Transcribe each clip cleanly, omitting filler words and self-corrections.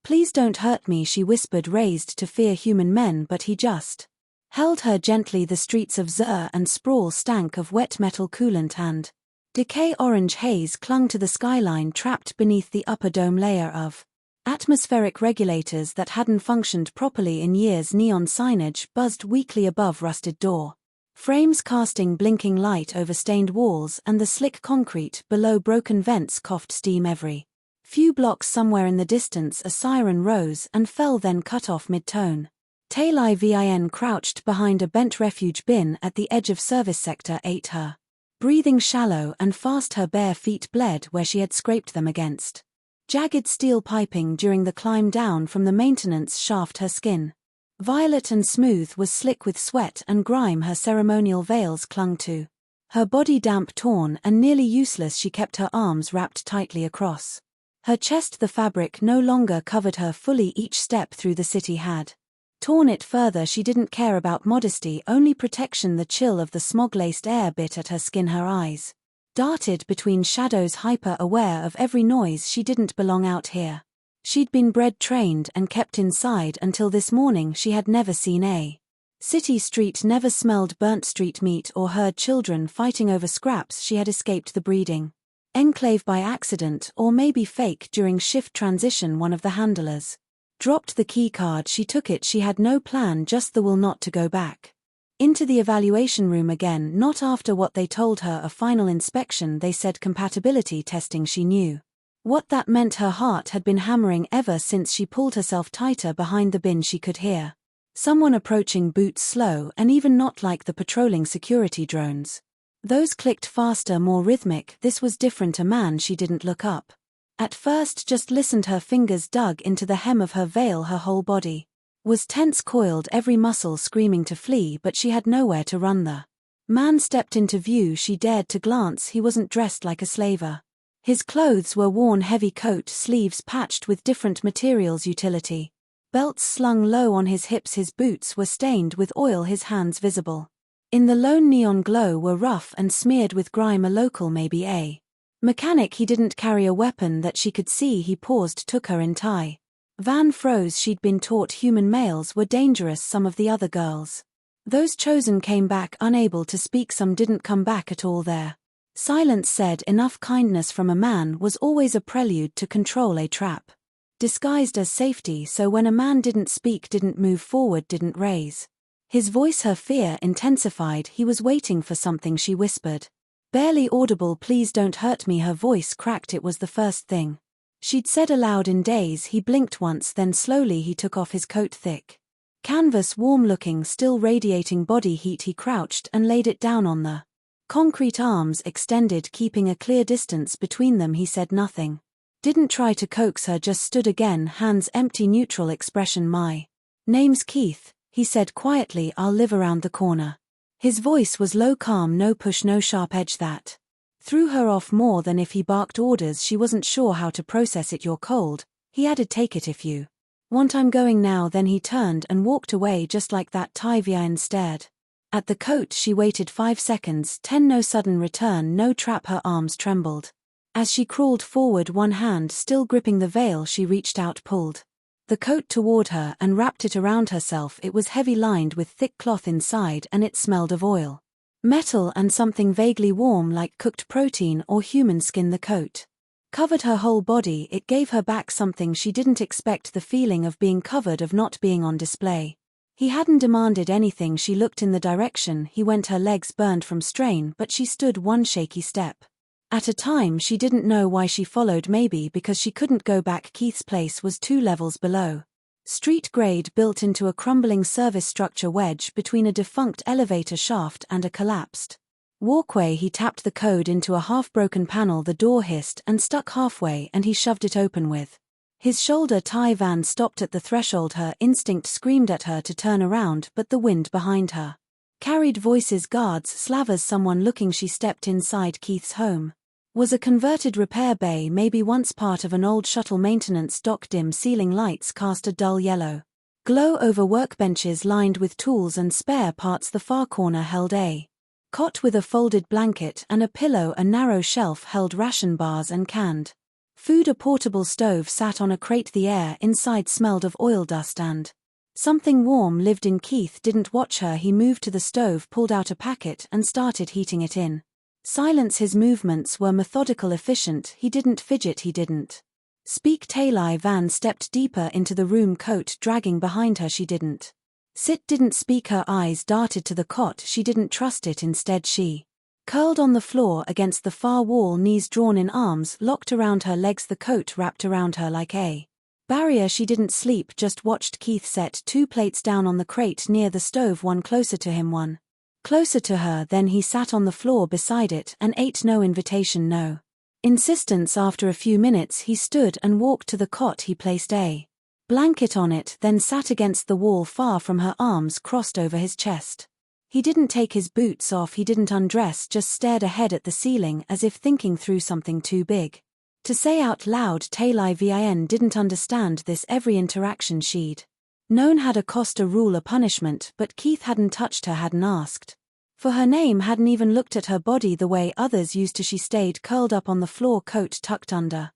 "Please don't hurt me," she whispered, raised to fear human men, but he just held her gently. The streets of Zur and Sprawl stank of wet metal coolant and decay. Orange haze clung to the skyline, trapped beneath the upper dome layer of atmospheric regulators that hadn't functioned properly in years. Neon signage buzzed weakly above rusted door frames, casting blinking light over stained walls, and the slick concrete below broken vents coughed steam every few blocks. Somewhere in the distance a siren rose and fell, then cut off mid-tone. Tail Ivin crouched behind a bent refuge bin at the edge of Service Sector 8, her breathing shallow and fast. Her bare feet bled where she had scraped them against jagged steel piping during the climb down from the maintenance shaft. Her skin, violet and smooth, was slick with sweat and grime. Her ceremonial veils clung to her body, damp, torn, and nearly useless. She kept her arms wrapped tightly across her chest. The fabric no longer covered her fully. Each step through the city had torn it further. She didn't care about modesty, only protection. The chill of the smog-laced air bit at her skin. Her eyes darted between shadows, hyper-aware of every noise. She didn't belong out here. She'd been bred, trained, and kept inside until this morning. She had never seen a city street, never smelled burnt street meat, or heard children fighting over scraps. She had escaped the breeding enclave by accident, or maybe fake. During shift transition, one of the handlers dropped the keycard. She took it. She had no plan, just the will not to go back into the evaluation room again. Not after what they told her. A final inspection, they said. Compatibility testing. She knew what that meant. Her heart had been hammering ever since she pulled herself tighter behind the bin. She could hear someone approaching, boots slow, and even not like the patrolling security drones. Those clicked faster, more rhythmic. This was different. A man. She didn't look up at first, just listened. Her fingers dug into the hem of her veil. Her whole body was tense, coiled, every muscle screaming to flee, but she had nowhere to run. The man stepped into view. She dared to glance. He wasn't dressed like a slaver. His clothes were worn, heavy coat, sleeves patched with different materials, utility belts slung low on his hips. His boots were stained with oil, his hands visible in the lone neon glow were rough and smeared with grime. A local, maybe a mechanic. He didn't carry a weapon that she could see. He paused, took her in tie. Van froze. She'd been taught human males were dangerous. Some of the other girls, those chosen, came back unable to speak. Some didn't come back at all. Their silence said enough. Kindness from a man was always a prelude to control, a trap disguised as safety. So when a man didn't speak, didn't move forward, didn't raise his voice, her fear intensified. He was waiting for something. She whispered, barely audible, "Please don't hurt me." Her voice cracked. It was the first thing she'd said aloud in days. He blinked once, then slowly he took off his coat. Thick canvas, warm-looking, still radiating body heat. He crouched and laid it down on the concrete, arms extended, keeping a clear distance between them. He said nothing. Didn't try to coax her, just stood again, hands empty, neutral expression. "My name's Keith," he said quietly. "I'll live around the corner." His voice was low, calm, no push, no sharp edge. That threw her off more than if he barked orders. She wasn't sure how to process it. "You're cold," he added. "Take it if you want. I'm going now." Then he turned and walked away just like that. Ivin stared at the coat. She waited 5 seconds, 10. No sudden return, no trap. Her arms trembled as she crawled forward, one hand still gripping the veil. She reached out, pulled the coat toward her, and wrapped it around herself. It was heavy, lined with thick cloth inside, and it smelled of oil, metal, and something vaguely warm like cooked protein or human skin. The coat covered her whole body. It gave her back something she didn't expect, the feeling of being covered, of not being on display. He hadn't demanded anything. She looked in the direction he went. Her legs burned from strain, but she stood one shaky step at a time. She didn't know why she followed. Maybe because she couldn't go back. Keith's place was 2 levels below. Street grade, built into a crumbling service structure, wedge between a defunct elevator shaft and a collapsed walkway. He tapped the code into a half-broken panel. The door hissed and stuck halfway, and he shoved it open with his shoulder. Van stopped at the threshold. Her instinct screamed at her to turn around, but the wind behind her carried voices, guards, slavers, someone looking. She stepped inside. Keith's home was a converted repair bay, maybe once part of an old shuttle maintenance dock. Dim ceiling lights cast a dull yellow glow over workbenches lined with tools and spare parts. The far corner held a cot with a folded blanket and a pillow. A narrow shelf held ration bars and canned Food. A portable stove sat on a crate. The air inside smelled of oil dust and something warm lived in. Keith didn't watch her. He moved to the stove, pulled out a packet and started heating it in. Silence. His movements were methodical, efficient. He didn't fidget, he didn't speak. Taylor Van stepped deeper into the room, coat dragging behind her. She didn't sit, didn't speak. Her eyes darted to the cot. She didn't trust it. Instead she curled on the floor against the far wall, knees drawn in, arms locked around her legs, the coat wrapped around her like a barrier. She didn't sleep, just watched. Keith set 2 plates down on the crate near the stove, one closer to him, one closer to her. Then he sat on the floor beside it and ate. No invitation, no insistence. After a few minutes he stood and walked to the cot. He placed a blanket on it, then sat against the wall far from her, arms crossed over his chest. He didn't take his boots off, he didn't undress, just stared ahead at the ceiling as if thinking through something too big to say out loud. Taylor Van didn't understand this. Every interaction she'd known had a cost, a rule, a punishment, but Keith hadn't touched her, hadn't asked for her name, hadn't even looked at her body the way others used to. She stayed curled up on the floor, coat tucked under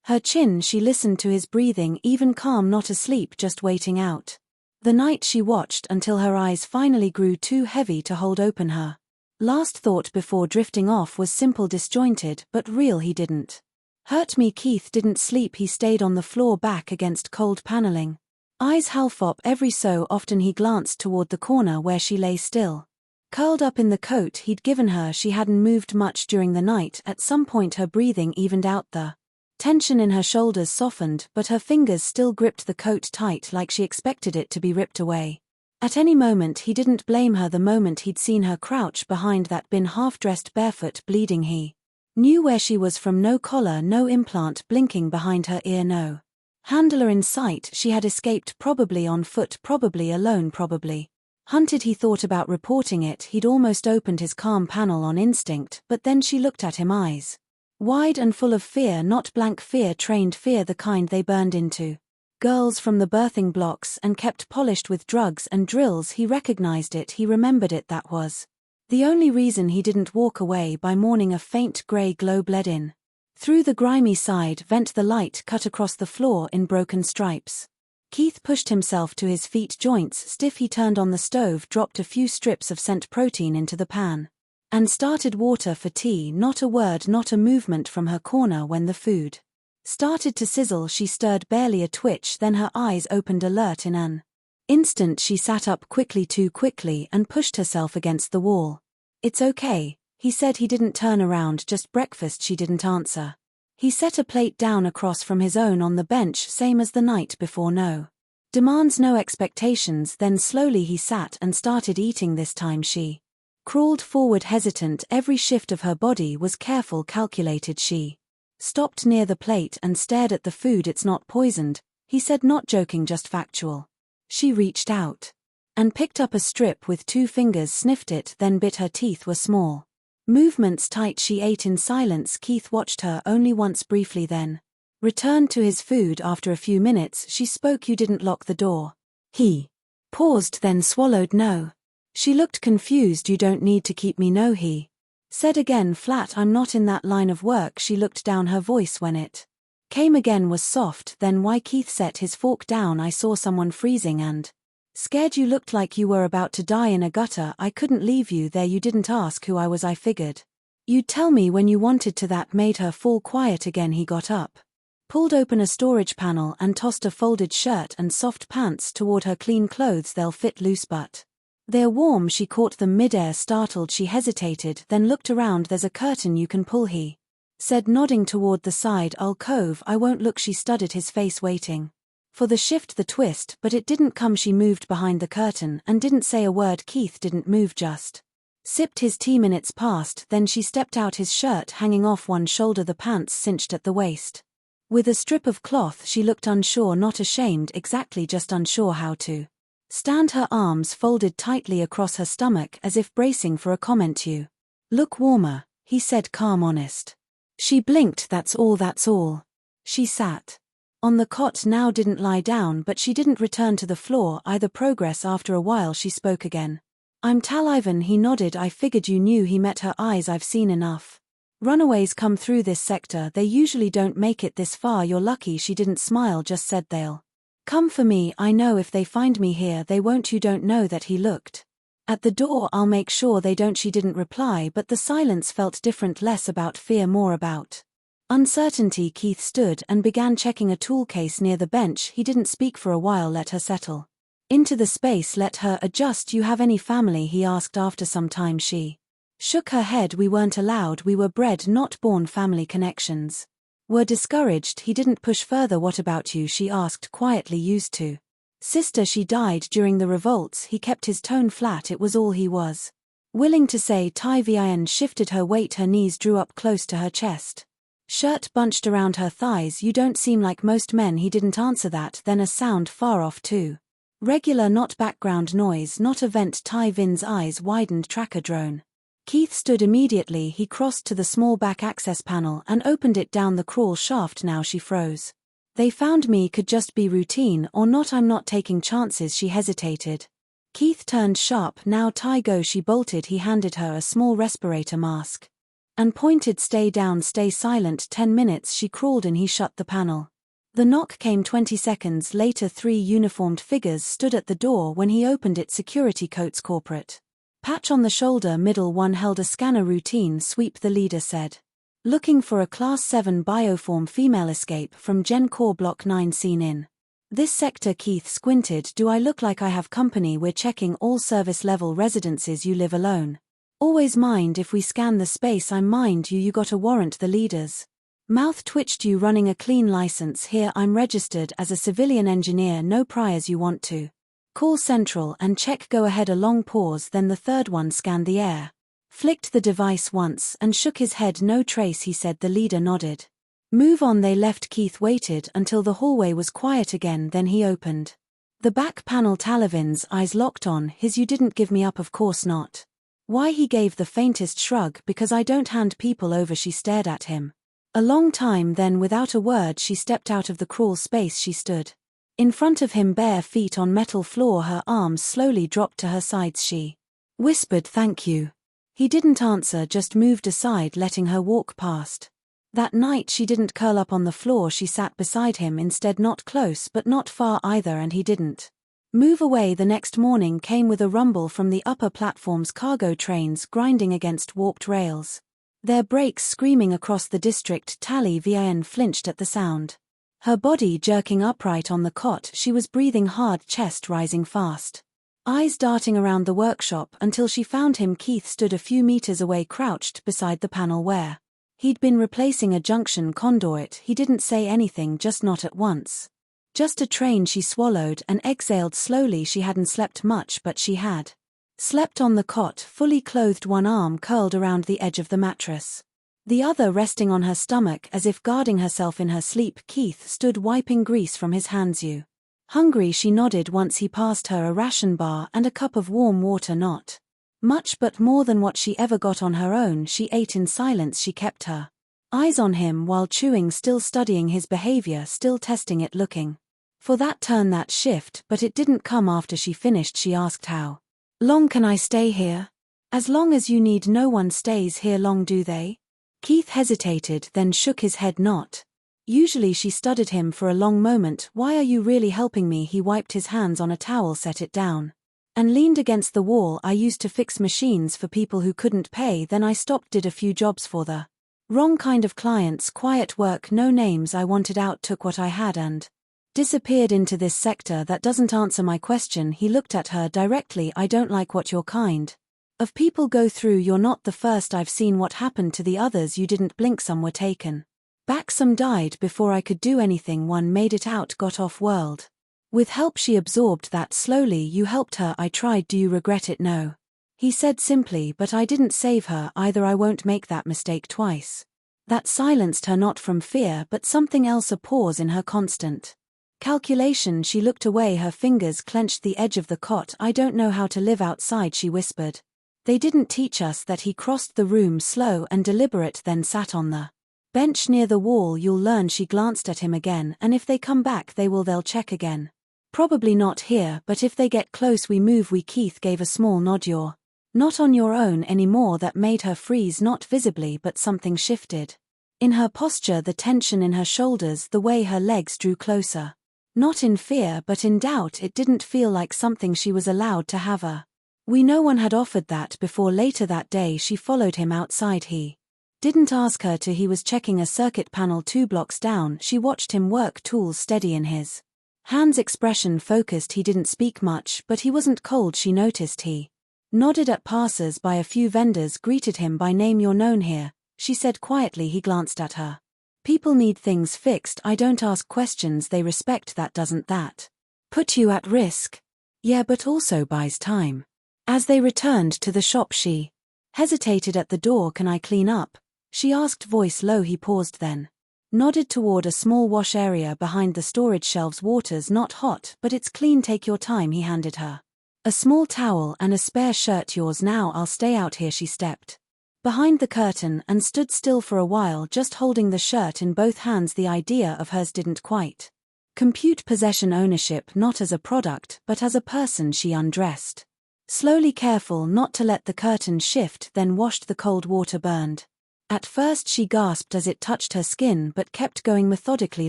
her chin. She listened to his breathing, even calm, not asleep, just waiting out the night. She watched until her eyes finally grew too heavy to hold open. Her last thought before drifting off was simple, disjointed, but real. He didn't hurt me. Keith didn't sleep. He stayed on the floor, back against cold paneling, eyes half up. Every so often he glanced toward the corner where she lay still, curled up in the coat he'd given her. She hadn't moved much during the night. At some point her breathing evened out, the tension in her shoulders softened, but her fingers still gripped the coat tight, like she expected it to be ripped away at any moment. He didn't blame her. The moment he'd seen her crouch behind that bin, half-dressed, barefoot, bleeding, he knew where she was from. No collar, no implant blinking behind her ear, no handler in sight. She had escaped, probably on foot, probably alone, probably hunted. He thought about reporting it. He'd almost opened his calm panel on instinct, but then she looked at him, eyes wide and full of fear, not blank fear, trained fear, the kind they burned into girls from the birthing blocks and kept polished with drugs and drills. He recognized it, he remembered it. That was the only reason he didn't walk away. By morning a faint gray glow bled in through the grimy side vent. The light cut across the floor in broken stripes. Keith pushed himself to his feet, joints stiff. He turned on the stove, dropped a few strips of scent protein into the pan, and started water for tea. Not a word, not a movement from her corner. When the food started to sizzle, she stirred, barely a twitch. Then her eyes opened, alert. In an instant she sat up quickly, too quickly, and pushed herself against the wall. "It's okay," he said. He didn't turn around. "Just breakfast." She didn't answer. He set a plate down across from his own on the bench, same as the night before. No demands, no expectations. Then slowly he sat and started eating. This time she crawled forward, hesitant. Every shift of her body was careful, calculated. She stopped near the plate and stared at the food. "It's not poisoned," he said, not joking, just factual. She reached out and picked up a strip with 2 fingers, sniffed it, then bit. Her teeth were small, movements tight. She ate in silence. Keith watched her only once, briefly, then returned to his food. After a few minutes she spoke. "You didn't lock the door." He paused, then swallowed. "No." She looked confused. "You don't need to keep me." "No," he said again, flat. "I'm not in that line of work." She looked down. Her voice, when it came again, was soft. "Then why?" Keith set his fork down. "I saw someone freezing and scared. You looked like you were about to die in a gutter. I couldn't leave you there. You didn't ask who I was. I figured you'd tell me when you wanted to." That made her fall quiet again. He got up, pulled open a storage panel and tossed a folded shirt and soft pants toward her. "Clean clothes. They'll fit loose, but they're warm." She caught them midair, startled. She hesitated, then looked around. "There's a curtain you can pull," he said, nodding toward the side alcove. "I won't look." She studied his face, waiting for the shift, the twist, but it didn't come. She moved behind the curtain and didn't say a word. Keith didn't move, just sipped his tea. Minutes passed, then she stepped out, his shirt hanging off one shoulder, the pants cinched at the waist with a strip of cloth. She looked unsure, not ashamed, exactly, just unsure how to stand. Her arms folded tightly across her stomach as if bracing for a comment. "You look warmer," he said, calm, honest. She blinked. That's all, that's all." She sat on the cot now, didn't lie down, but she didn't return to the floor either. Progress. After a while she spoke again. "I'm Tal Ivan." He nodded. "I figured you knew." He met her eyes. "I've seen enough Runaways come through this sector, they usually don't make it this far. You're lucky. She didn't smile, just said they'll come for me. I know if they find me here they won't. You don't know that. He looked at the door. I'll make sure they don't. She didn't reply, but the silence felt different, less about fear, more about uncertainty. Keith stood and began checking a tool case near the bench. He didn't speak for a while, let her settle into the space, let her adjust. You have any family? He asked after some time. She shook her head. We weren't allowed. We were bred, not born. Family connections were discouraged. He didn't push further. What about you? She asked quietly. Used to. Sister, she died during the revolts. He kept his tone flat. It was all he was willing to say. Tyvian shifted her weight. Her knees drew up close to her chest. Shirt bunched around her thighs. You don't seem like most men. He didn't answer that. Then a sound far off too. Regular, not background noise, not a vent. Tai Vin's eyes widened. Tracker drone. Keith stood immediately. He crossed to the small back access panel and opened it. Down the crawl shaft. Now she froze. They found me. Could just be routine or not. I'm not taking chances. She hesitated. Keith turned sharp. Now Tai, go. She bolted. He handed her a small respirator mask and pointed. Stay down, stay silent. 10 minutes. She crawled in. He shut the panel. The knock came 20 seconds later. 3 uniformed figures stood at the door when he opened it. Security coats, corporate patch on the shoulder. Middle one held a scanner. Routine sweep, the leader said. Looking for a Class 7 bioform female. Escape from Gen Core Block 9 seen in this sector. Keith squinted. Do I look like I have company? We're checking all service level residences. You live alone? Always. Mind if we scan the space? I mind you. You got a warrant? The leader's mouth twitched. You running a clean license here? I'm registered as a civilian engineer. No priors. You want to call Central and check? Go ahead. A long pause, then the third one scanned the air, flicked the device once and shook his head. No trace, he said. The leader nodded. Move on. They left. Keith waited until the hallway was quiet again, then he opened the back panel. Talavin's eyes locked on his. You didn't give me up? Of course not. Why? He gave the faintest shrug. Because I don't hand people over. She stared at him a long time, then without a word she stepped out of the crawl space. She stood in front of him, bare feet on metal floor. Her arms slowly dropped to her sides. She whispered, "Thank you." He didn't answer, just moved aside, letting her walk past. That night she didn't curl up on the floor. She sat beside him instead, not close but not far either, and he didn't move away. The next morning came with a rumble from the upper platforms. Cargo trains grinding against warped rails, their brakes screaming across the district. Tally Vin flinched at the sound, her body jerking upright on the cot. She was breathing hard, chest rising fast, eyes darting around the workshop until she found him. Keith stood a few meters away, crouched beside the panel where he'd been replacing a junction conduit. He didn't say anything, just not at once. Just a train. She swallowed and exhaled slowly. She hadn't slept much, but she had slept on the cot, fully clothed, one arm curled around the edge of the mattress, the other resting on her stomach as if guarding herself in her sleep. Keith stood wiping grease from his hands. You hungry? She nodded. Once he passed her a ration bar and a cup of warm water. Not much, but more than what she ever got on her own. She ate in silence. She kept her eyes on him while chewing, still studying his behavior, still testing it, looking for that turn, that shift, but it didn't come. After she finished she asked, "How long can I stay here?" "As long as you need." "No one stays here long, do they?" Keith hesitated, then shook his head. "Not usually." She studied him for a long moment. "Why are you really helping me?" He wiped his hands on a towel, set it down, and leaned against the wall. "I used to fix machines for people who couldn't pay, then I stopped, did a few jobs for the wrong kind of clients, quiet work, no names. I wanted out, took what I had and disappeared into this sector. That doesn't answer my question." He looked at her directly. "I don't like what your kind of people go through. You're not the first. I've seen what happened to the others. You didn't blink. Some were taken back, some died before I could do anything. One made it out, got off world with help." She absorbed that slowly. "You helped her." "I tried." "Do you regret it?" "No," he said simply, "but I didn't save her either. I won't make that mistake twice." That silenced her, not from fear but something else, a pause in her constant calculation. She looked away, her fingers clenched the edge of the cot. "I don't know how to live outside," she whispered. "They didn't teach us that." He crossed the room, slow and deliberate, then sat on the bench near the wall. "You'll learn." She glanced at him again. "And if they come back they'll check again. Probably not here, but if they get close we move." Keith gave a small nod. "You're Not on your own anymore. That made her freeze, not visibly, but something shifted. In her posture, the tension in her shoulders, the way her legs drew closer. Not in fear but in doubt. It didn't feel like something she was allowed to have. No one had offered that before. Later that day she followed him outside. He didn't ask her to. He was checking a circuit panel 2 blocks down. She watched him work, tools steady in his hands, expression focused. He didn't speak much, but he wasn't cold. She noticed he nodded at passers by. A few vendors greeted him by name. "You're known here," she said quietly. He glanced at her. "People need things fixed. I don't ask questions, they respect that. Doesn't that put you at risk?" "Yeah, but also buys time." As they returned to the shop she hesitated at the door. "Can I clean up?" she asked, voice low. He paused, then nodded toward a small wash area behind the storage shelves. "Water's not hot, but it's clean. Take your time." He handed her a small towel and a spare shirt. "Yours now, I'll stay out here." She stepped behind the curtain and stood still for a while, just holding the shirt in both hands. The idea of hers didn't quite compute. Possession, ownership, not as a product, but as a person. She undressed slowly, careful not to let the curtain shift, then washed. The cold water burned. At first she gasped as it touched her skin, but kept going methodically,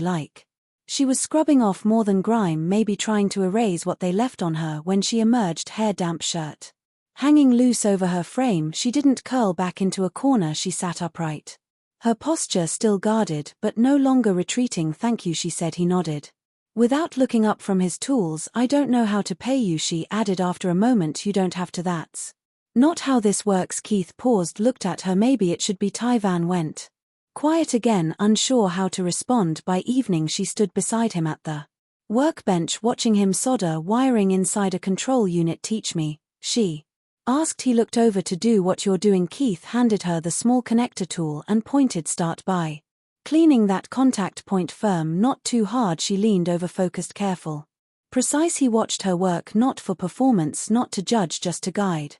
like she was scrubbing off more than grime, maybe trying to erase what they left on her. When she emerged, hair-damp shirt hanging loose over her frame, she didn't curl back into a corner. She sat upright, her posture still guarded, but no longer retreating. "Thank you," she said. He nodded without looking up from his tools. "I don't know how to pay you," she added after a moment. "You don't have to. That's not how this works." Keith paused, looked at her. Maybe it should be. Tyvan went quiet again, unsure how to respond. By evening she stood beside him at the workbench, watching him solder wiring inside a control unit. "Teach me," she asked. He looked over. "To do what you're doing." Keith handed her the small connector tool and pointed. "Start by cleaning that contact point firm, not too hard." She leaned over, focused, careful, precise. He watched her work, not for performance, not to judge, just to guide.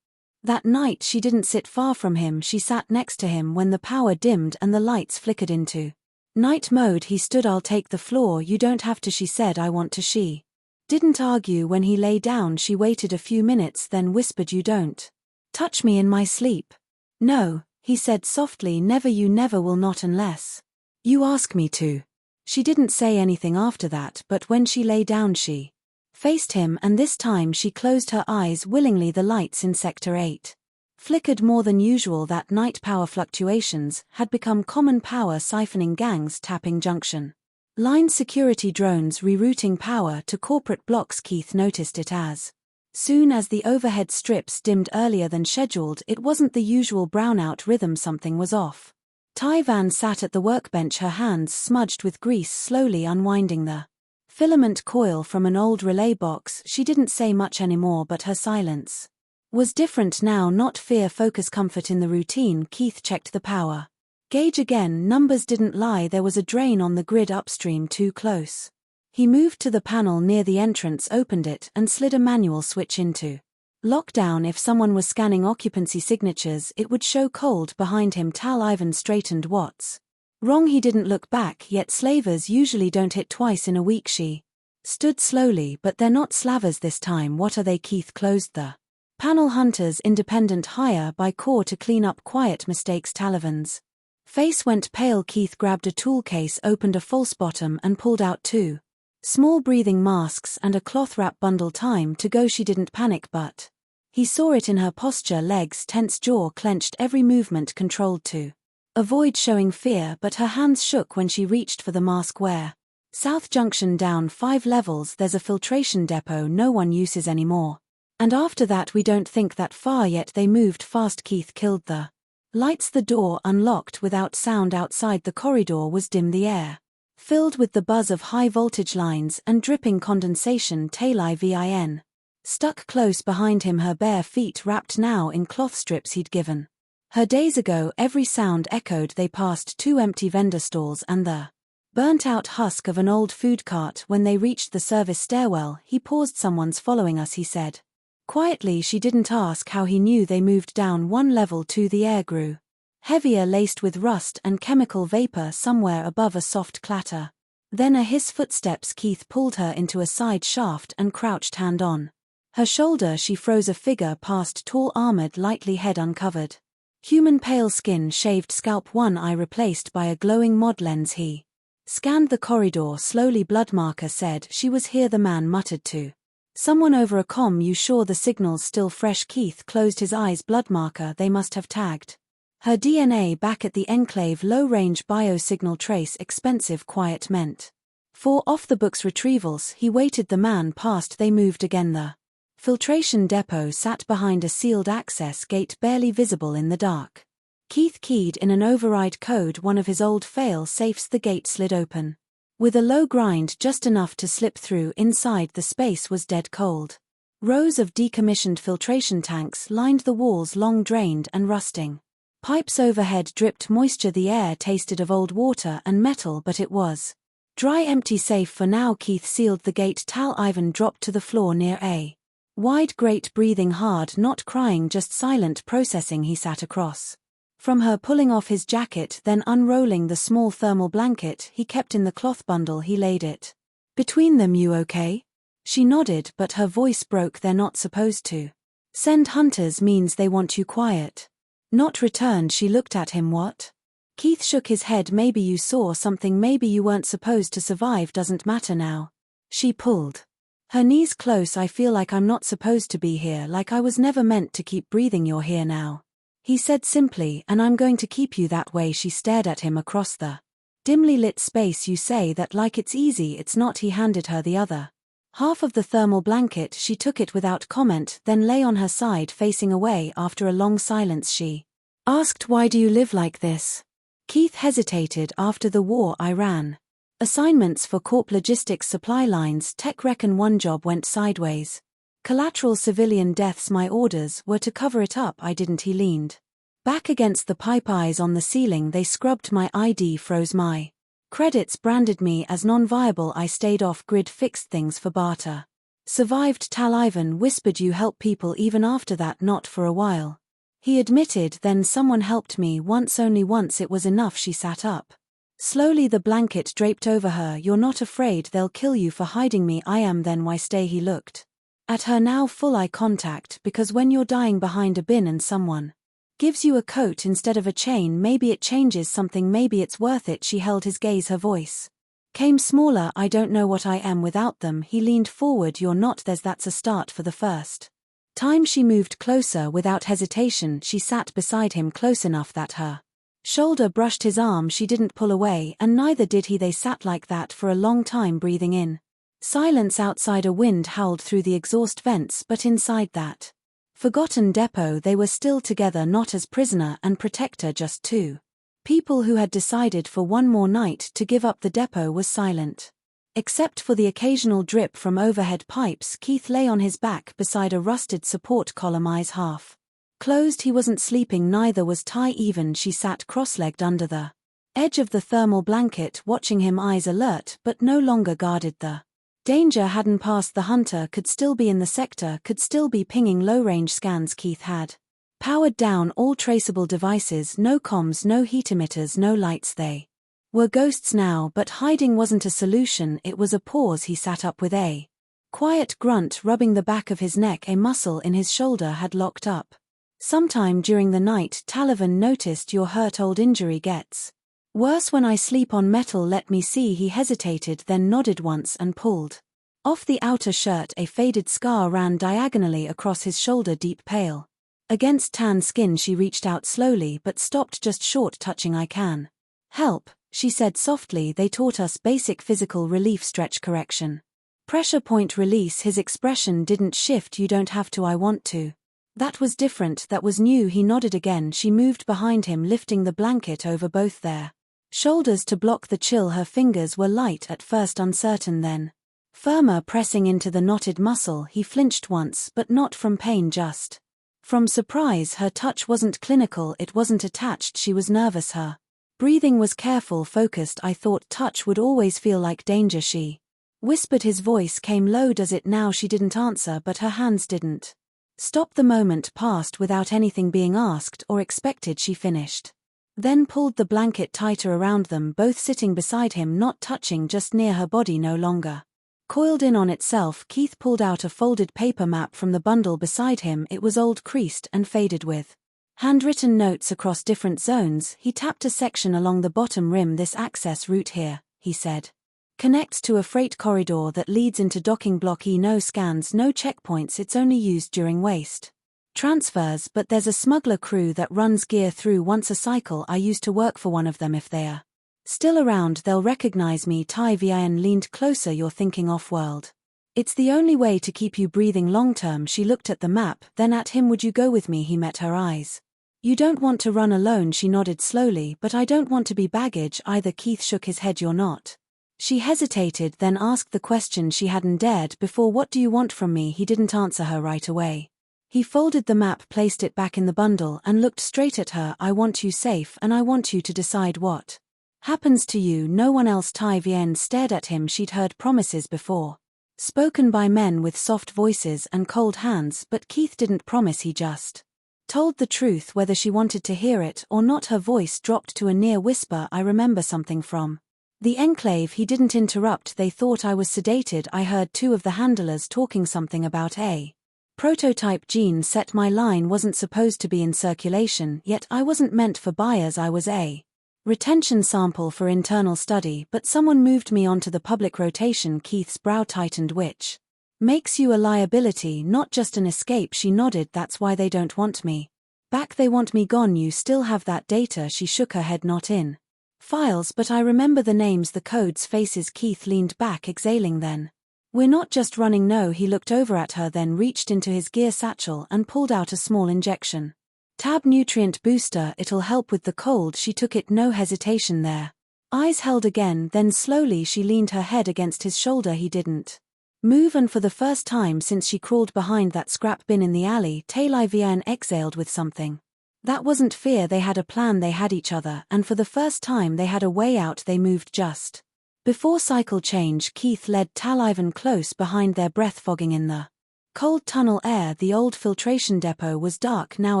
That night she didn't sit far from him. She sat next to him when the power dimmed and the lights flickered into night mode. He stood. "I'll take the floor." "You don't have to," she said. "I want to." She didn't argue. When he lay down she waited a few minutes, then whispered, "You don't touch me in my sleep." "No," he said softly. "Never. You never will. Not unless you ask me to." She didn't say anything after that, but when she lay down she faced him, and this time she closed her eyes willingly. The lights in Sector 8 flickered more than usual that night. Power fluctuations had become common. Power siphoning gangs tapping junction line, security drones rerouting power to corporate blocks. Keith noticed it as soon as the overhead strips dimmed earlier than scheduled. It wasn't the usual brownout rhythm. Something was off. Tyvan sat at the workbench, her hands smudged with grease, slowly unwinding the filament coil from an old relay box. She didn't say much anymore, but her silence was different now. Not fear, focus, comfort in the routine. Keith checked the power gauge again. Numbers didn't lie. There was a drain on the grid upstream, too close. He moved to the panel near the entrance, opened it, and slid a manual switch into lockdown. If someone was scanning occupancy signatures, it would show cold behind him. Tal Ivan straightened. "What's wrong?" He didn't look back, yet slavers usually don't hit twice in a week. She stood slowly. "But they're not slavers this time." "What are they?" Keith closed the panel. "Hunters, independent hire by core to clean up quiet mistakes." Talivan's face went pale. Keith grabbed a tool case, opened a false bottom, and pulled out 2 small breathing masks and a cloth wrap bundle. "Time to go." She didn't panic, but he saw it in her posture, legs tense, jaw clenched, every movement controlled to avoid showing fear. But her hands shook when she reached for the mask. "Where?" "South Junction, down 5 levels. There's a filtration depot no one uses anymore. And after that we don't think that far yet." They moved fast. Keith killed the lights. The door unlocked without sound. Outside the corridor was dim, the air filled with the buzz of high-voltage lines and dripping condensation. Tailivin stuck close behind him, her bare feet wrapped now in cloth strips he'd given her days ago. Every sound echoed. They passed 2 empty vendor stalls and the burnt-out husk of an old food cart. When they reached the service stairwell, he paused. "Someone's following us," he said quietly. She didn't ask how he knew. They moved down 1 level. 2 The air grew heavier, laced with rust and chemical vapor. Somewhere above, a soft clatter. Then a hiss. Footsteps. Keith pulled her into a side shaft and crouched, hand on Her shoulder she froze a figure past, tall, armored, lightly, head uncovered. Human, pale skin, shaved scalp, one eye replaced by a glowing mod lens. He scanned the corridor slowly. Bloodmarker said she was here. The man muttered to someone over a comm. You sure the signal's still fresh? Keith closed his eyes. Bloodmarker, they must have tagged her DNA back at the enclave. Low-range biosignal trace, expensive, quiet, meant for off-the-books retrievals. He waited. The man passed. They moved again. The filtration depot sat behind a sealed access gate, barely visible in the dark. Keith keyed in an override code, one of his old fail-safes. The gate slid open with a low grind, just enough to slip through. Inside, the space was dead cold. Rows of decommissioned filtration tanks lined the walls, long drained and rusting. Pipes overhead dripped moisture. The air tasted of old water and metal, but it was dry, empty, safe for now. Keith sealed the gate. Tal Ivan dropped to the floor near a wide grate, breathing hard, not crying, just silent, processing. He sat across from her, pulling off his jacket, then unrolling the small thermal blanket he kept in the cloth bundle. He laid it between them. You okay? She nodded, but her voice broke. They're not supposed to send hunters, means they want you quiet. Not returned. She looked at him. What? Keith shook his head. Maybe you saw something, maybe you weren't supposed to survive. Doesn't matter now. She pulled her knees close. I feel like I'm not supposed to be here, like I was never meant to keep breathing. You're here now, he said simply, and I'm going to keep you that way. She stared at him across the dimly lit space. You say that like it's easy. It's not. He handed her the other half of the thermal blanket. She took it without comment, then lay on her side, facing away. After a long silence, she asked, why do you live like this? Keith hesitated. After the war I ran assignments for Corp Logistics supply lines. Tech reckon one job went sideways. Collateral civilian deaths. My orders were to cover it up. I didn't. He leaned back against the pipe, eyes on the ceiling. They scrubbed my ID, froze my credits, branded me as non-viable. I stayed off grid, fixed things for barter. Survived. Tal Ivan whispered, you help people even after that? Not for a while, he admitted. Then someone helped me once, only once. It was enough. She sat up slowly, the blanket draped over her. You're not afraid they'll kill you for hiding me? I am. Then why stay? He looked at her now, full eye contact. Because when you're dying behind a bin and someone gives you a coat instead of a chain, maybe it changes something, maybe it's worth it. She held his gaze. Her voice came smaller. I don't know what I am without them. He leaned forward. You're not. That's a start. For the first time she moved closer without hesitation. She sat beside him, close enough that her shoulder brushed his arm. She didn't pull away, and neither did he. They sat like that for a long time, breathing in silence. Outside, a wind howled through the exhaust vents, but inside that forgotten depot they were still together, not as prisoner and protector, just two people who had decided for one more night to give up. The depot was silent, except for the occasional drip from overhead pipes. Keith lay on his back beside a rusted support column, eyes half closed. He wasn't sleeping, neither was Ty even. She sat cross-legged under the edge of the thermal blanket, watching him, eyes alert, but no longer guarded. The danger hadn't passed. The hunter could still be in the sector, could still be pinging low-range scans. Keith had powered down all traceable devices. No comms, no heat emitters, no lights. They were ghosts now, but hiding wasn't a solution. It was a pause. He sat up with a quiet grunt, rubbing the back of his neck. A muscle in his shoulder had locked up. Sometime during the night, Talivan noticed, your hurt. Old injury gets worse when I sleep on metal. Let me see. He hesitated, then nodded once and pulled off the outer shirt. A faded scar ran diagonally across his shoulder, deep pale against tan skin. She reached out slowly but stopped just short, touching. I can help, she said softly. They taught us basic physical relief, stretch correction, pressure point release. His expression didn't shift. You don't have to. I want to. That was different, that was new. He nodded again. She moved behind him, lifting the blanket over both their shoulders to block the chill. Her fingers were light, at first uncertain, then firmer, pressing into the knotted muscle. He flinched once, but not from pain, just from surprise. Her touch wasn't clinical, it wasn't attached. She was nervous. Her breathing was careful, focused. I thought touch would always feel like danger, she whispered. His voice came low. Does it now? She didn't answer, but her hands didn't stop. The moment passed without anything being asked or expected. She finished, then pulled the blanket tighter around them, both sitting beside him, not touching, just near her body, no longer Coiled in on itself, Keith pulled out a folded paper map from the bundle beside him. It was old, creased, and faded with handwritten notes across different zones. He tapped a section along the bottom rim. This access route here, he said, connects to a freight corridor that leads into docking block E. No scans, no checkpoints, it's only used during waste transfers, but there's a smuggler crew that runs gear through once a cycle. I used to work for one of them. If they're still around, they'll recognize me. Tai Vian leaned closer. You're thinking off-world. It's the only way to keep you breathing long-term. She looked at the map, then at him. Would you go with me? He met her eyes. You don't want to run alone. She nodded slowly. But I don't want to be baggage either. Keith shook his head. You're not. She hesitated, then asked the question she hadn't dared before. What do you want from me? He didn't answer her right away. He folded the map, placed it back in the bundle, and looked straight at her. I want you safe, and I want you to decide what happens to you. No one else. Tai Vian stared at him. She'd heard promises before, spoken by men with soft voices and cold hands, but Keith didn't promise. He just told the truth, whether she wanted to hear it or not. Her voice dropped to a near whisper. I remember something from the Enclave. He didn't interrupt. They thought I was sedated. I heard two of the handlers talking something about a prototype gene set. My line wasn't supposed to be in circulation, yet I wasn't meant for buyers. I was a retention sample for internal study, but someone moved me onto the public rotation. Keith's brow tightened. Which makes you a liability, not just an escape. She nodded. That's why they don't want me back. They want me gone. You still have that data? She shook her head. Not in files, but I remember the names, the codes, faces. Keith leaned back, exhaling. Then we're not just running. No. He looked over at her, then reached into his gear satchel and pulled out a small injection tab nutrient booster. It'll help with the cold. She took it, no hesitation there. Eyes held again, then slowly she leaned her head against his shoulder. He didn't move, and for the first time since she crawled behind that scrap bin in the alley, Tai Vian exhaled with something that wasn't fear. They had a plan. They had each other, and for the first time they had a way out. They moved just before cycle change. Keith led Talivan close behind, their breath fogging in the cold tunnel air. The old filtration depot was dark, now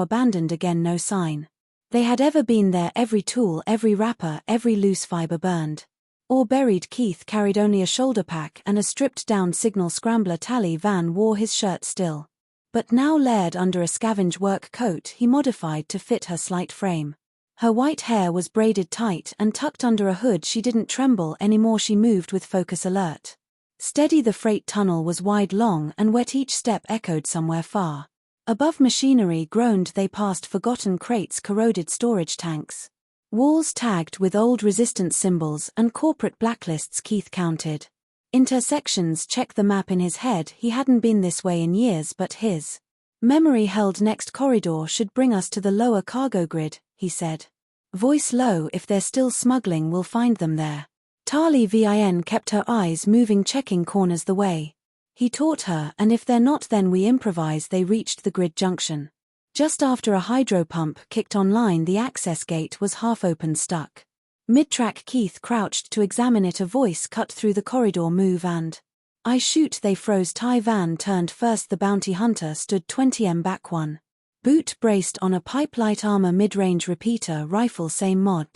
abandoned again. No sign they had ever been there. Every tool, every wrapper, every loose fiber burned or buried. Keith carried only a shoulder pack and a stripped-down signal scrambler. Talivan wore his shirt still, but now layered under a scavenge work coat he modified to fit her slight frame. Her white hair was braided tight and tucked under a hood. She didn't tremble anymore. She moved with focus, alert, steady. The freight tunnel was wide, long, and wet. Each step echoed somewhere far above. Machinery groaned. They passed forgotten crates, corroded storage tanks, walls tagged with old resistance symbols, and corporate blacklists. Keith counted intersections. Check the map in his head. He hadn't been this way in years, but his memory held. Next corridor should bring us to the lower cargo grid, he said, voice low. If they're still smuggling, we'll find them there. Tai Vian kept her eyes moving, checking corners the way he taught her, and if they're not, then we improvise. They reached the grid junction just after a hydro pump kicked online. The access gate was half open, stuck mid-track. Keith crouched to examine it. A voice cut through the corridor. Move and I shoot. They froze. Tai Vian turned first. The bounty hunter stood 20 back, one boot braced on a pipe, light armor, mid-range repeater rifle, same mod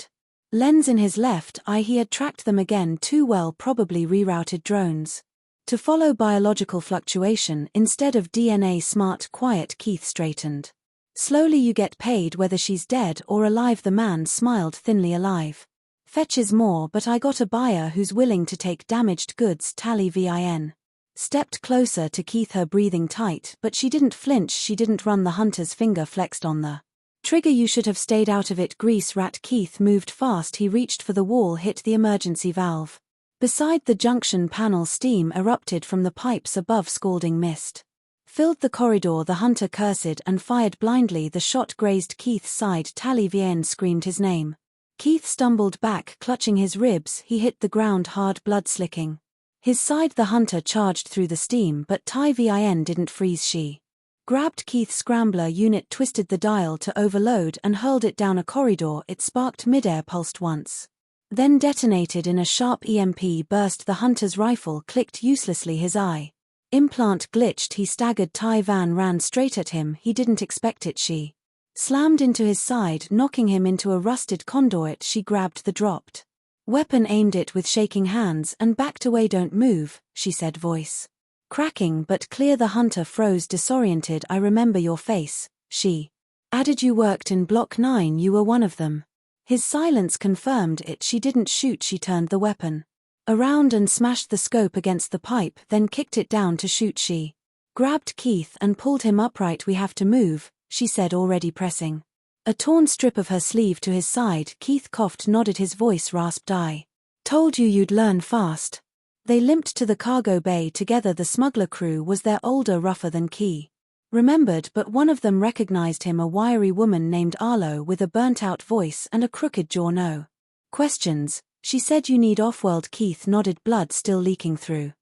lens in his left eye. He had tracked them again too well, probably rerouted drones to follow biological fluctuation instead of DNA. Smart, quiet. Keith straightened slowly. You get paid whether she's dead or alive. The man smiled thinly. Alive fetches more, but I got a buyer who's willing to take damaged goods. Tai Vian stepped closer to Keith, her breathing tight, but she didn't flinch. She didn't run. The hunter's finger flexed on the trigger. You should have stayed out of it, grease rat. Keith moved fast. He reached for the wall, hit the emergency valve beside the junction panel. Steam erupted from the pipes above. Scalding mist filled the corridor. The hunter cursed and fired blindly. The shot grazed Keith's side. Tai Vian screamed his name. Keith stumbled back, clutching his ribs. He hit the ground hard, blood slicking his side. The hunter charged through the steam, but Tai Vian didn't freeze. She grabbed Keith's scrambler unit, twisted the dial to overload, and hurled it down a corridor. It sparked midair, pulsed once, then detonated in a sharp EMP burst. The hunter's rifle clicked uselessly. His eye implant glitched. He staggered. Tai Vian ran straight at him. He didn't expect it. She slammed into his side, knocking him into a rusted conduit. She grabbed the dropped Weapon aimed it with shaking hands and backed away. Don't move, she said, voice cracking but clear. The hunter froze, disoriented. I remember your face, she added. You worked in Block 9, you were one of them. His silence confirmed it. She didn't shoot. She turned the weapon around and smashed the scope against the pipe, then kicked it down to shoot. She grabbed Keith and pulled him upright. We have to move, she said, already pressing a torn strip of her sleeve to his side. Keith coughed, nodded, his voice rasped. I told you you'd learn fast. They limped to the cargo bay together. The smuggler crew was there, older, rougher than Key remembered, but one of them recognized him, a wiry woman named Arlo with a burnt-out voice and a crooked jaw. No questions, she said. You need off-world. Keith nodded, blood still leaking through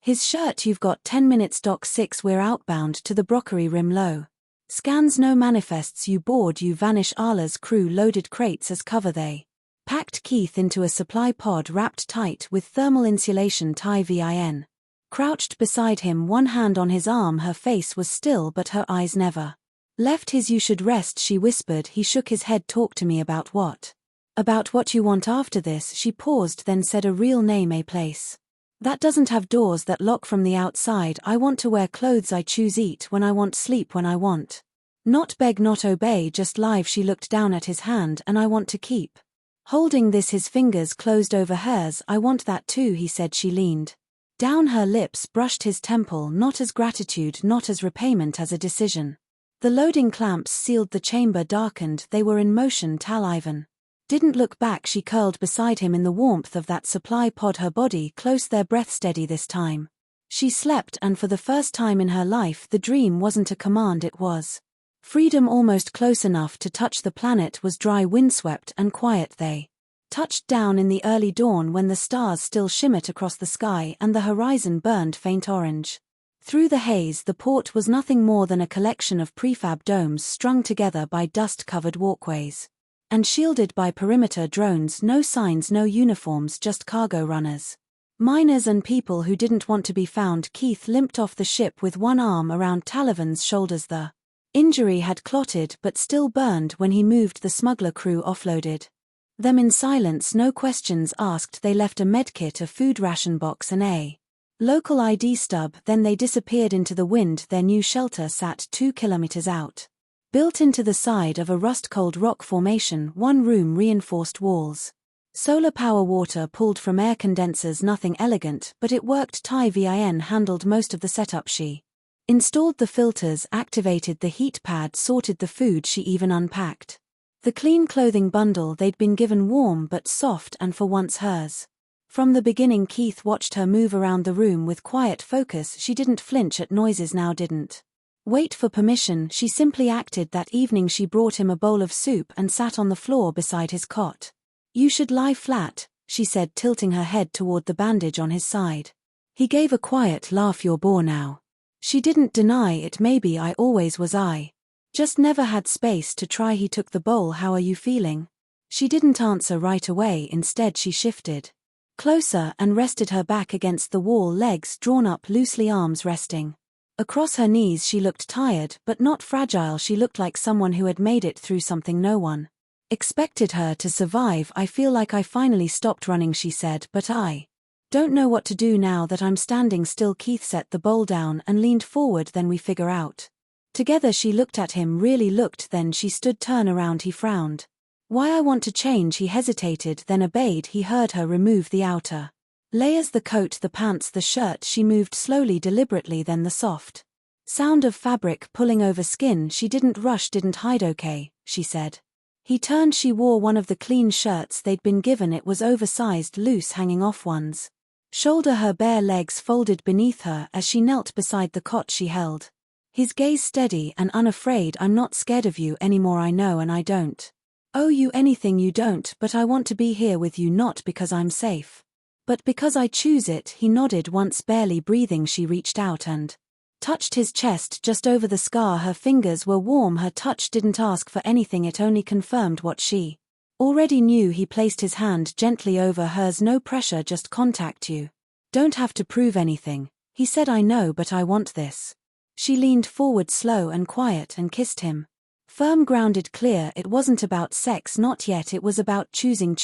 his shirt. You've got 10 minutes. Dock 6, we're outbound to the Brockery Rim. Low scans, no manifests. You board, you vanish. Arla's crew loaded crates as cover. They packed Keith into a supply pod wrapped tight with thermal insulation. Ty-Vin crouched beside him, one hand on his arm. Her face was still but her eyes never left his. You should rest, she whispered. He shook his head. Talk to me about what? About what you want after this. She paused, then said, a real name, a place that doesn't have doors that lock from the outside. I want to wear clothes I choose, eat when I want, sleep when I want. Not beg, not obey, just live. She looked down at his hand. And I want to keep holding this. His fingers closed over hers. I want that too, he said. She leaned down, her lips brushed his temple, not as gratitude, not as repayment, as a decision. The loading clamps sealed the chamber, darkened. They were in motion. Tal-Ivan didn't look back. She curled beside him in the warmth of that supply pod, her body close, their breath steady. This time she slept, and for the first time in her life the dream wasn't a command, it was freedom. Almost close enough to touch. The planet was dry, windswept and quiet. They touched down in the early dawn when the stars still shimmered across the sky and the horizon burned faint orange through the haze. The port was nothing more than a collection of prefab domes strung together by dust-covered walkways and shielded by perimeter drones. No signs, no uniforms, just cargo runners, miners and people who didn't want to be found. Keith limped off the ship with one arm around Tal-Ivan's shoulders. The injury had clotted but still burned. When he moved, the smuggler crew offloaded them in silence, no questions asked. They left a medkit, a food ration box and a local ID stub, then they disappeared into the wind. Their new shelter sat 2 kilometers out, built into the side of a rust-cold rock formation, one room, reinforced walls, solar power, water pulled from air condensers. Nothing elegant, but it worked. Ty-Vin handled most of the setup. She installed the filters, activated the heat pad, sorted the food. She even unpacked the clean clothing bundle they'd been given, warm but soft and for once hers. From the beginning, Keith watched her move around the room with quiet focus. She didn't flinch at noises now, didn't wait for permission. She simply acted. That evening she brought him a bowl of soup and sat on the floor beside his cot. You should lie flat, she said, tilting her head toward the bandage on his side. He gave a quiet laugh. You're bore now. She didn't deny it. Maybe I always was. I just never had space to try. He took the bowl. How are you feeling? She didn't answer right away. Instead she shifted closer and rested her back against the wall, legs drawn up loosely, arms resting across her knees. She looked tired but not fragile. She looked like someone who had made it through something no one expected her to survive. I feel like I finally stopped running, she said, but I don't know what to do now that I'm standing still. Keith set the bowl down and leaned forward. Then we figure out together. She looked at him, really looked, then she stood. Turn around. He frowned. Why? I want to change. He hesitated, then obeyed. He heard her remove the outer layers, the coat, the pants, the shirt. She moved slowly, deliberately, then the soft sound of fabric pulling over skin. She didn't rush, didn't hide. Okay, she said. He turned. She wore one of the clean shirts they'd been given. It was oversized, loose, hanging off one's shoulder. Her bare legs folded beneath her as she knelt beside the cot she held. His gaze steady and unafraid. I'm not scared of you anymore, I know, and I don't owe you anything. You don't, but I want to be here with you, not because I'm safe, but because I choose it. He nodded. Once barely breathing, she reached out and touched his chest just over the scar. Her fingers were warm. Her touch didn't ask for anything, it only confirmed what she already knew. He placed his hand gently over hers. No pressure, just contact. You don't have to prove anything, he said. I know, but I want this. She leaned forward, slow and quiet, and kissed him. Firm, grounded, clear. It wasn't about sex, not yet. It was about choosing.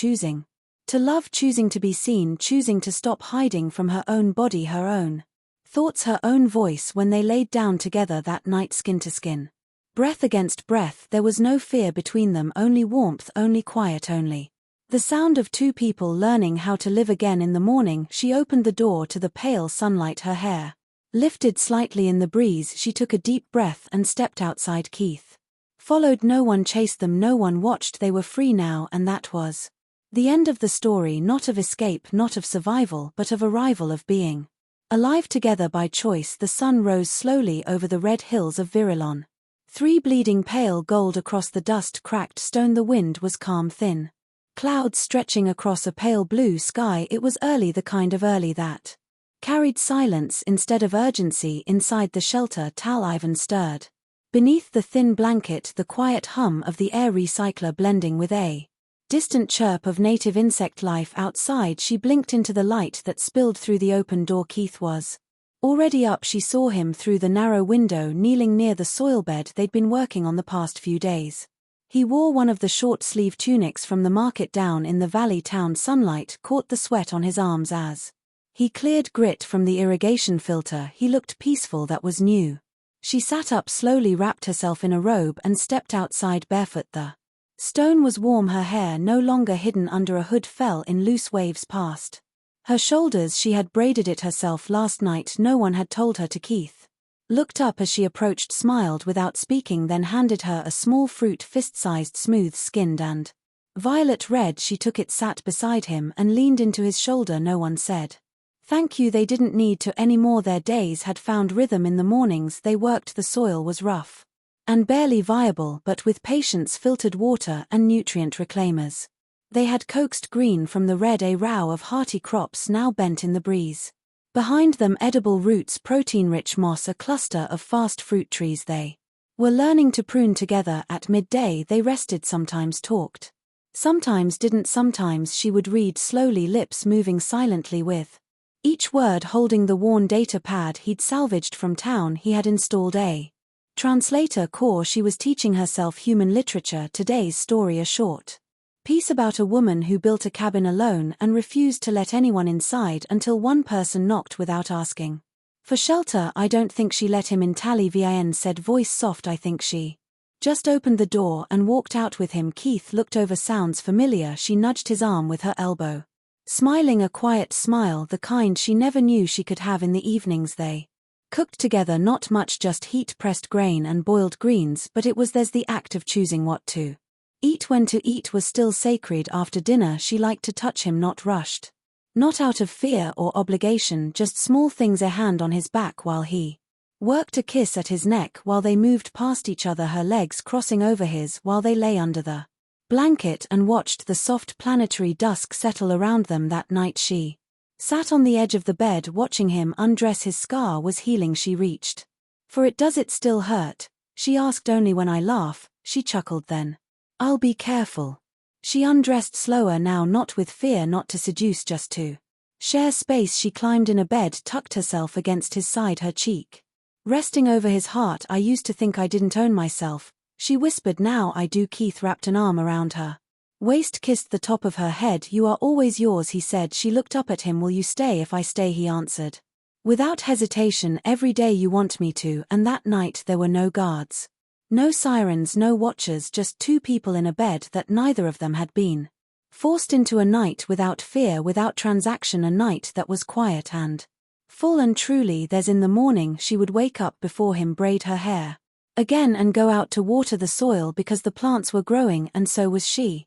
To love, choosing to be seen, choosing to stop hiding from her own body, her own thoughts, her own voice when they laid down together that night, skin to skin. Breath against breath, there was no fear between them, only warmth, only quiet, only the sound of two people learning how to live again. In the morning, she opened the door to the pale sunlight, her hair lifted slightly in the breeze. She took a deep breath and stepped outside. Keith followed. No one chased them, no one watched. They were free now, and that was the end of the story, not of escape, not of survival, but of arrival, of being alive together by choice. The sun rose slowly over the red hills of Virilon. 3 bleeding pale gold across the dust-cracked stone. The wind was calm, thin clouds stretching across a pale blue sky. It was early, the kind of early that carried silence instead of urgency. Inside the shelter, Tal Ivan stirred. Beneath the thin blanket, the quiet hum of the air recycler blending with a distant chirp of native insect life outside. She blinked into the light that spilled through the open door. Keith was already up. She saw him through the narrow window, kneeling near the soil bed they'd been working on the past few days. He wore one of the short-sleeve tunics from the market. Down in the valley, town sunlight caught the sweat on his arms as he cleared grit from the irrigation filter. He looked peaceful, that was new. She sat up slowly, wrapped herself in a robe, and stepped outside barefoot. The stone was warm, her hair no longer hidden under a hood fell in loose waves past her shoulders. She had braided it herself last night. No one had told her to. Keith looked up as she approached, smiled without speaking, then handed her a small fruit, fist-sized, smooth-skinned and violet red. She took it, sat beside him, and leaned into his shoulder. No one said thank you. They didn't need to anymore. Their days had found rhythm. In the mornings they worked. The soil was rough and barely viable, but with patience, filtered water and nutrient reclaimers, they had coaxed green from the red a row of hearty crops now bent in the breeze. Behind them, edible roots, protein-rich moss, a cluster of fast fruit trees. They were learning to prune together. At midday they rested, sometimes talked, sometimes didn't. Sometimes she would read slowly, lips moving silently with each word, holding the worn data pad he'd salvaged from town. He had installed a translator core. She was teaching herself human literature. Today's story, a short piece about a woman who built a cabin alone and refused to let anyone inside until one person knocked without asking for shelter. I don't think she let him in. Tally Vin said, voice soft. I think she just opened the door and walked out with him. Keith looked over. Sounds familiar. She nudged his arm with her elbow, smiling a quiet smile, the kind she never knew she could have. In the evenings they cooked together, not much, just heat-pressed grain and boiled greens, but it was there's the act of choosing what to eat. When to eat was still sacred. After dinner she liked to touch him, not rushed, not out of fear or obligation, just small things, a hand on his back while he worked, a kiss at his neck while they moved past each other, her legs crossing over his while they lay under the blanket and watched the soft planetary dusk settle around them. That night she sat on the edge of the bed watching him undress. His scar was healing. She reached for it. Does it still hurt? She asked. Only when I laugh. She chuckled. Then I'll be careful. She undressed slower now, not with fear, not to seduce, just to share space. She climbed in a bed, tucked herself against his side, her cheek resting over his heart. I used to think I didn't own myself, she whispered. Now I do. Keith wrapped an arm around her waist, kissed the top of her head. You are always yours, he said. She looked up at him. Will you stay if I stay? He answered without hesitation. Every day you want me to. And that night there were no guards, no sirens, no watchers, just 2 people in a bed that neither of them had been forced into. A night without fear, without transaction, a night that was quiet and full. And truly there's in the morning she would wake up before him, braid her hair again and go out to water the soil because the plants were growing, and so was she.